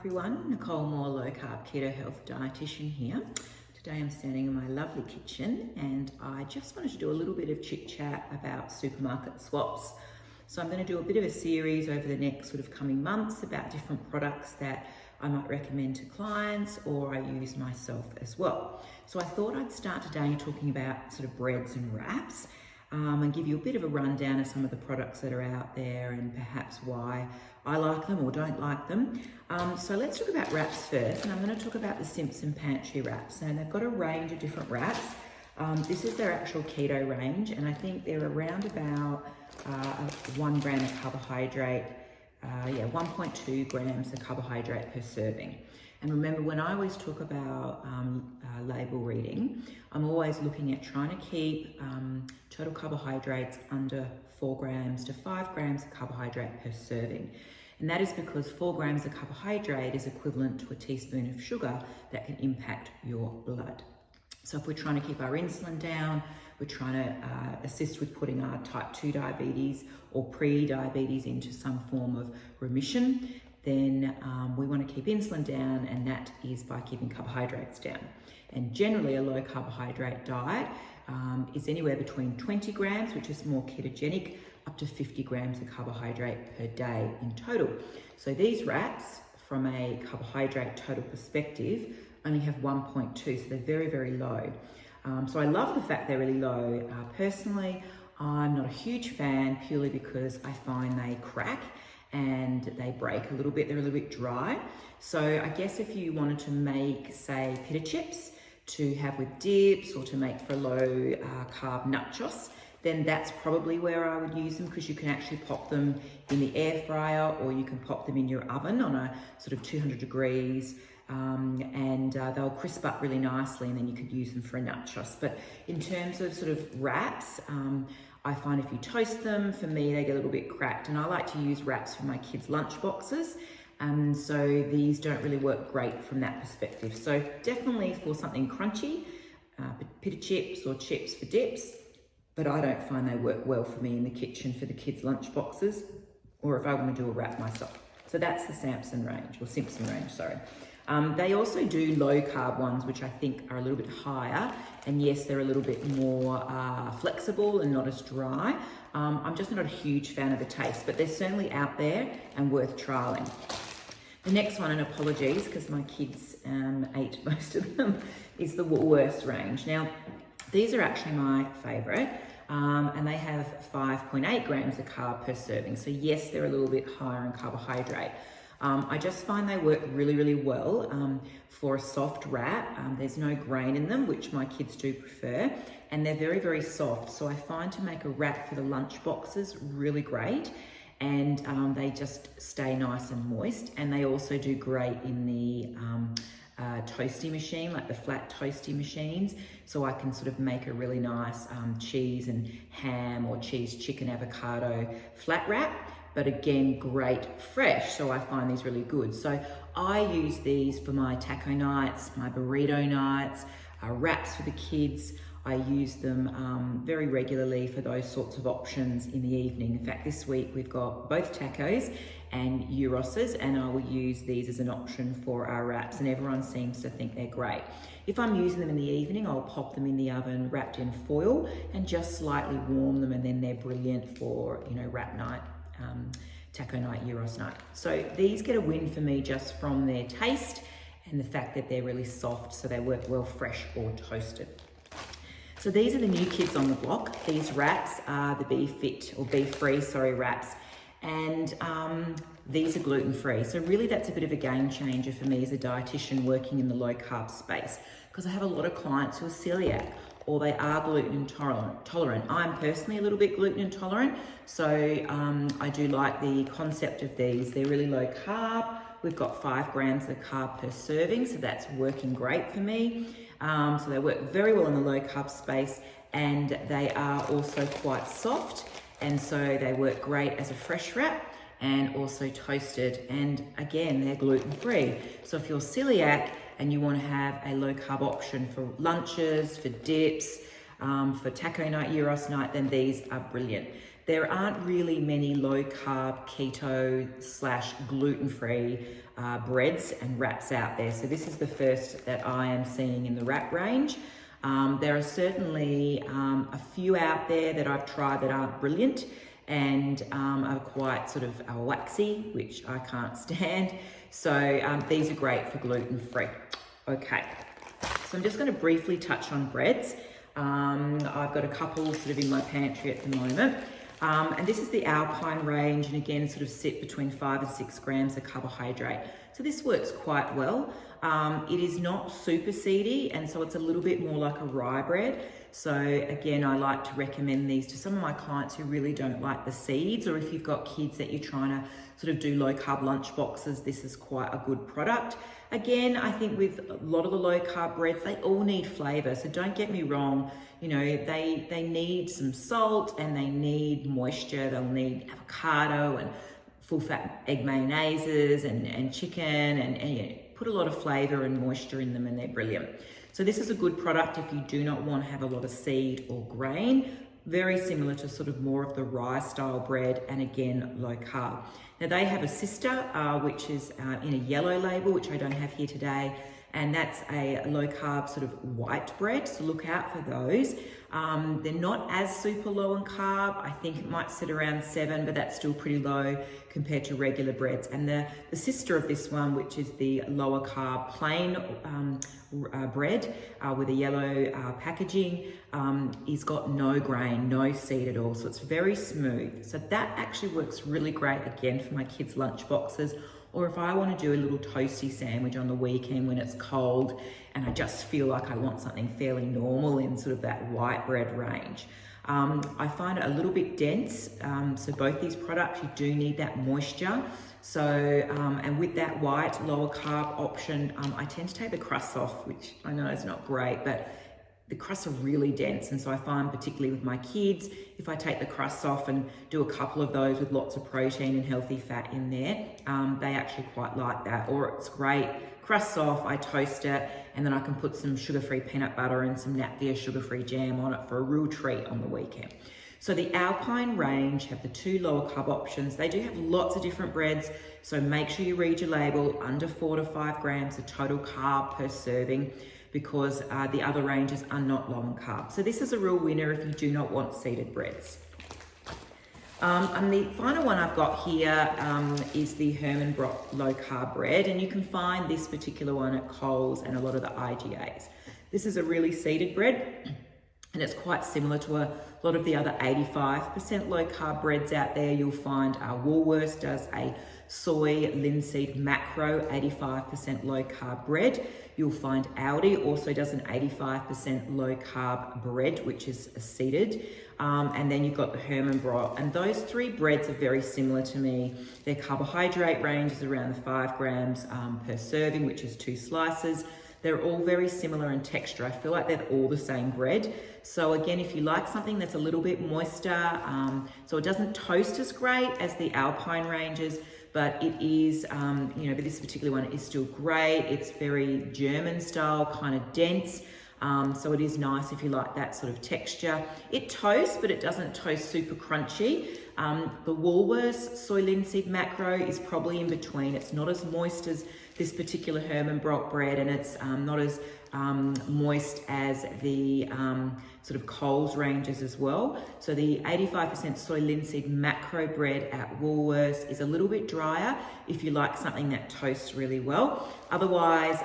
everyone, Nicole Moore, Low Carb Keto Health Dietitian here. Today I'm standing in my lovely kitchen and I just wanted to do a little bit of chit chat about supermarket swaps. So I'm going to do a bit of a series over the next sort of coming months about different products that I might recommend to clients or I use myself as well. So I thought I'd start today talking about sort of breads and wraps. And give you a bit of a rundown of some of the products that are out there and perhaps why I like them or don't like them. So let's talk about wraps first, and I'm going to talk about the Simpson Pantry wraps. And they've got a range of different wraps. This is their actual keto range, and I think they're around about 1 gram of carbohydrate, 1.2 grams of carbohydrate per serving. And remember, when I always talk about label reading, I'm always looking at trying to keep total carbohydrates under 4 grams to 5 grams of carbohydrate per serving. And that is because 4 grams of carbohydrate is equivalent to a teaspoon of sugar that can impact your blood. So if we're trying to keep our insulin down, we're trying to assist with putting our type 2 diabetes or pre-diabetes into some form of remission, then we want to keep insulin down, and that is by keeping carbohydrates down. And generally a low carbohydrate diet is anywhere between 20 grams, which is more ketogenic, up to 50 grams of carbohydrate per day in total. So these wraps, from a carbohydrate total perspective, only have 1.2, so they're very, very low. So I love the fact they're really low. Personally, I'm not a huge fan purely because I find they crack and they break a little bit, they're a little bit dry. So I guess if you wanted to make, say, pita chips to have with dips or to make for low carb nachos, then that's probably where I would use them, because you can actually pop them in the air fryer or you can pop them in your oven on a sort of 200 degrees and they'll crisp up really nicely, and then you could use them for a nachos. But in terms of sort of wraps, I find if you toast them, for me, they get a little bit cracked, and I like to use wraps for my kids' lunch boxes. So these don't really work great from that perspective. So definitely for something crunchy, pita chips or chips for dips, but I don't find they work well for me in the kitchen for the kids' lunch boxes, or if I want to do a wrap myself. So that's the Simpson range, sorry. They also do low carb ones, which I think are a little bit higher. And yes, they're a little bit more flexible and not as dry. I'm just not a huge fan of the taste, but they're certainly out there and worth trialing. The next one, and apologies because my kids ate most of them, is the Woolworths range. Now, these are actually my favorite. And they have 5.8 grams of carb per serving. So yes, they're a little bit higher in carbohydrate. I just find they work really, really well for a soft wrap. There's no grain in them, which my kids do prefer, and they're very, very soft. So I find to make a wrap for the lunch boxes really great, and they just stay nice and moist. And they also do great in the toasty machine, like the flat toasty machines. So I can sort of make a really nice cheese and ham or cheese, chicken, avocado flat wrap. But again, great fresh, so I find these really good. So I use these for my taco nights, my burrito nights, wraps for the kids. I use them very regularly for those sorts of options in the evening. In fact, this week we've got both tacos and gyros, and I will use these as an option for our wraps, and everyone seems to think they're great. If I'm using them in the evening, I'll pop them in the oven wrapped in foil and just slightly warm them, and then they're brilliant for, wrap night. Taco night, gyros night. So these get a win for me just from their taste and the fact that they're really soft, so they work well fresh or toasted. So these are the new kids on the block. These wraps are the beef-free wraps, and these are gluten-free. So really that's a bit of a game changer for me as a dietitian working in the low carb space, because I have a lot of clients who are celiac, or they are gluten intolerant. I'm personally a little bit gluten intolerant, so I do like the concept of these. They're really low carb. We've got 5 grams of carb per serving, so that's working great for me. So they work very well in the low carb space, and they are also quite soft, and so they work great as a fresh wrap and also toasted. And again, they're gluten-free. So if you're celiac and you want to have a low carb option for lunches, for dips, for taco night, gyros night, then these are brilliant. There aren't really many low carb, keto / gluten-free breads and wraps out there. So this is the first that I am seeing in the wrap range. There are certainly a few out there that I've tried that aren't brilliant and are quite sort of waxy, which I can't stand. So these are great for gluten-free. Okay, so I'm just going to briefly touch on breads. I've got a couple sort of in my pantry at the moment. And this is the Alpine range, and again, sort of sit between 5 and 6 grams of carbohydrate. So this works quite well. It is not super seedy, and so it's a little bit more like a rye bread. So again, I like to recommend these to some of my clients who really don't like the seeds, or if you've got kids that you're trying to sort of do low carb lunch boxes, this is quite a good product. Again, I think with a lot of the low carb breads, they all need flavor. So don't get me wrong, you know, they need some salt and they need moisture. They'll need avocado and full fat egg mayonnaises and chicken and you know, put a lot of flavor and moisture in them, and they're brilliant. So this is a good product if you do not want to have a lot of seed or grain. Very similar to sort of more of the rye style bread, and again, low carb. Now they have a sister, which is in a yellow label, which I don't have here today, and that's a low carb sort of white bread, so look out for those. They're not as super low in carb. I think it might sit around 7, but that's still pretty low compared to regular breads. And the sister of this one, which is the lower carb plain bread with a yellow packaging, is got no grain, no seed at all. So it's very smooth. So that actually works really great, again, for my kids' lunch boxes, or if I want to do a little toasty sandwich on the weekend when it's cold and I just feel like I want something fairly normal in sort of that white bread range. I find it a little bit dense, so both these products, you do need that moisture. So, and with that white, lower carb option, I tend to take the crusts off, which I know is not great, but the crusts are really dense. And so I find, particularly with my kids, if I take the crusts off and do a couple of those with lots of protein and healthy fat in there, they actually quite like that. Or it's great, crusts off, I toast it, and then I can put some sugar-free peanut butter and some Napier sugar-free jam on it for a real treat on the weekend. So the Alpine range have the 2 lower carb options. They do have lots of different breads, so make sure you read your label, under 4 to 5 grams of total carb per serving, because the other ranges are not low in carb. So this is a real winner if you do not want seeded breads. And the final one I've got here is the Hermann Brock low carb bread, and you can find this particular one at Coles and a lot of the IGAs. This is a really seeded bread, and it's quite similar to a lot of the other 85% low carb breads out there. You'll find Woolworths does a soy linseed macro 85% low carb bread. You'll find Aldi also does an 85% low carb bread, which is seeded. And then you've got the Hermann Brock. And those 3 breads are very similar to me. Their carbohydrate range is around the 5 grams per serving, which is 2 slices. They're all very similar in texture. I feel like they're all the same bread. So again, if you like something that's a little bit moister, so it doesn't toast as great as the Alpine ranges, but it is, you know, but this particular one is still great. It's very German style, kind of dense. So it is nice if you like that sort of texture. It toasts, but it doesn't toast super crunchy. The Woolworths soy linseed macro is probably in between. It's not as moist as this particular Hermann Brock bread, and it's not as moist as the sort of Coles ranges as well. So the 85% soy linseed macro bread at Woolworths is a little bit drier if you like something that toasts really well. Otherwise,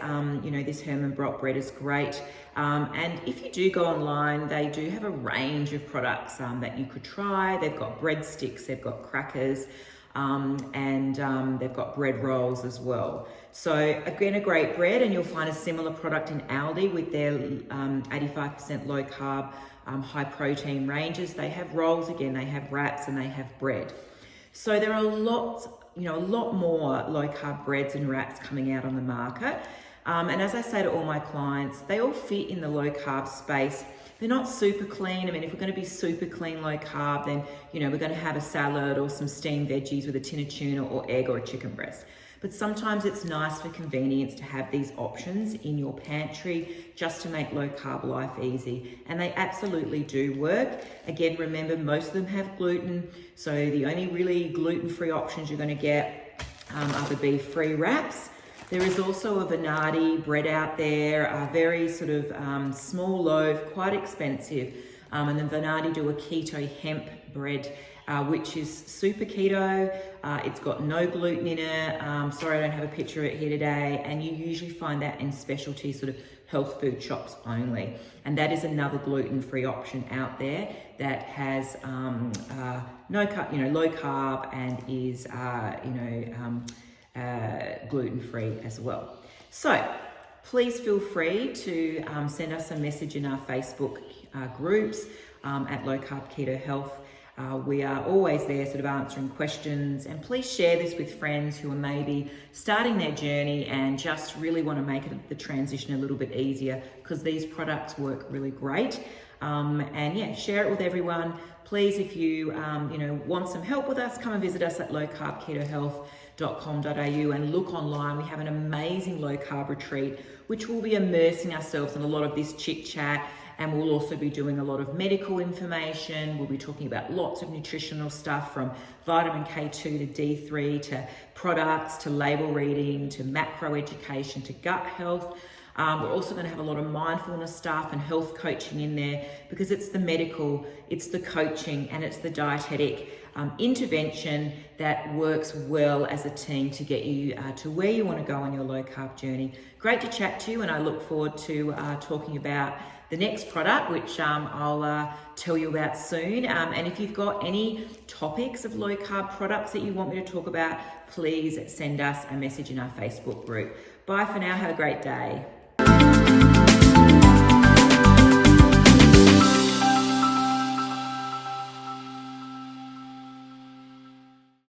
you know, this Hermann Brock bread is great. And if you do go online, they do have a range of products that you could try. They've got breadsticks, they've got crackers, and they've got bread rolls as well. So again, a great bread, and you'll find a similar product in Aldi with their 85% low carb, high protein ranges. They have rolls again, they have wraps, and they have bread. So there are a lot more low carb breads and wraps coming out on the market. And as I say to all my clients, they all fit in the low carb space. They're not super clean. I mean, if we're going to be super clean low carb, then, you know, we're going to have a salad or some steamed veggies with a tin of tuna or egg or a chicken breast. But sometimes it's nice for convenience to have these options in your pantry just to make low carb life easy. And they absolutely do work. Again, remember, most of them have gluten. So the only really gluten-free options you're going to get are the beef-free wraps. There is also a Venati bread out there, a very sort of small loaf, quite expensive. And then Venati do a keto hemp bread, which is super keto. It's got no gluten in it. Sorry, I don't have a picture of it here today. And you usually find that in specialty sort of health food shops only. And that is another gluten-free option out there that has low carb and is gluten-free as well. So please feel free to send us a message in our Facebook groups at Low Carb Keto Health. We are always there sort of answering questions, and please share this with friends who are maybe starting their journey and just really want to make the transition a little bit easier, because these products work really great. And yeah, share it with everyone. Please, if you want some help with us, come and visit us at lowcarbketohealth.com.au and look online. We have an amazing low carb retreat, which will be immersing ourselves in a lot of this chit chat. And we'll also be doing a lot of medical information. We'll be talking about lots of nutritional stuff, from vitamin K2 to D3 to products to label reading to macro education to gut health. We're also going to have a lot of mindfulness stuff and health coaching in there, because it's the medical, it's the coaching, and it's the dietetic intervention that works well as a team to get you to where you want to go on your low carb journey. Great to chat to you, and I look forward to talking about the next product, which I'll tell you about soon. And if you've got any topics of low carb products that you want me to talk about, please send us a message in our Facebook group. Bye for now. Have a great day.